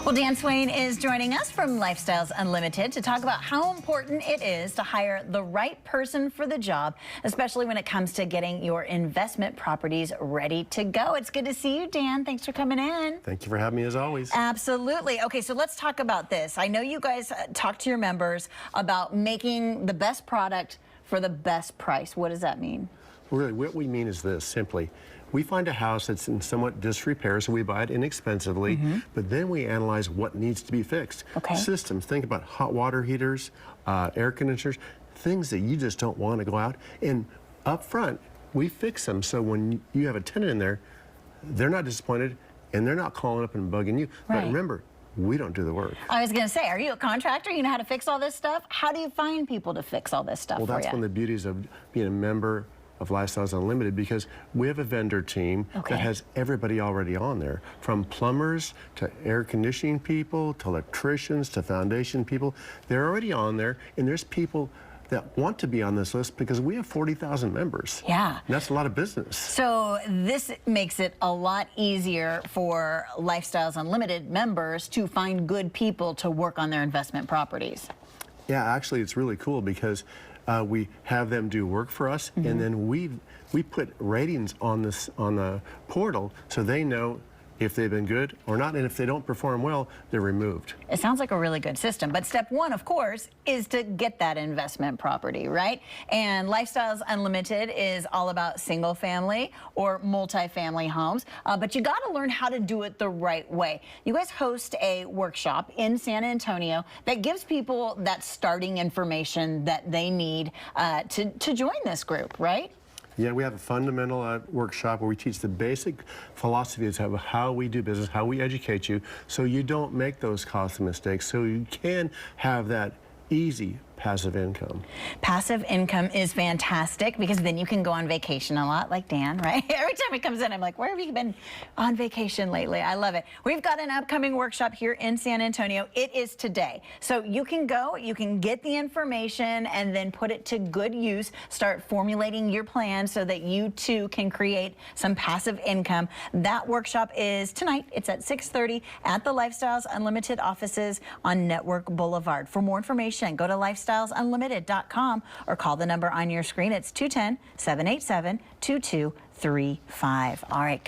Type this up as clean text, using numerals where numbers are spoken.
Well, Dan Swayne is joining us from Lifestyles Unlimited to talk about how important it is to hire the right person for the job, especially when it comes to getting your investment properties ready to go. It's good to see you, Dan. Thanks for coming in. Thank you for having me as always. Absolutely. Okay, so let's talk about this. I know you guys talk to your members about making the best product for the best price. What does that mean? Well, really, what we mean is this, simply. We find a house that's in somewhat disrepair, so we buy it inexpensively, but then we analyze what needs to be fixed. Okay. Systems, think about hot water heaters, air conditioners, things that you just don't want to go out. And up front, we fix them, so when you have a tenant in there, they're not disappointed, and they're not calling up and bugging you. Right. But remember, we don't do the work. I was going to say, are you a contractor? You know how to fix all this stuff? How do you find people to fix all this stuff for you? Well, that's one of the beauties of being a member of Lifestyles Unlimited, because we have a vendor team that has everybody already on there, from plumbers to air conditioning people to electricians to foundation people. They're already on there, and there's people that want to be on this list because we have 40,000 members. Yeah. And that's a lot of business. So this makes it a lot easier for Lifestyles Unlimited members to find good people to work on their investment properties. Yeah, actually, it's really cool because we have them do work for us, and then we put ratings on the portal so they know if they've been good or not, and if they don't perform well, they're removed. It sounds like a really good system, but step one, of course, is to get that investment property, right? And Lifestyles Unlimited is all about single family or multi-family homes, but you got to learn how to do it the right way. You guys host a workshop in San Antonio that gives people that starting information that they need to join this group, right? Yeah, we have a fundamental workshop where we teach the basic philosophies of how we do business, how we educate you, so you don't make those costly mistakes, so you can have that easy passive income. Passive income is fantastic because then you can go on vacation a lot, like Dan, right? Every time he comes in, I'm like, where have you been on vacation lately? I love it. We've got an upcoming workshop here in San Antonio. It is today. So you can go, you can get the information and then put it to good use. Start formulating your plan so that you too can create some passive income. That workshop is tonight. It's at 6:30 at the Lifestyles Unlimited offices on Network Boulevard. For more information, go to lifestylesunlimited.com or call the number on your screen. It's 210-787-2235. All right.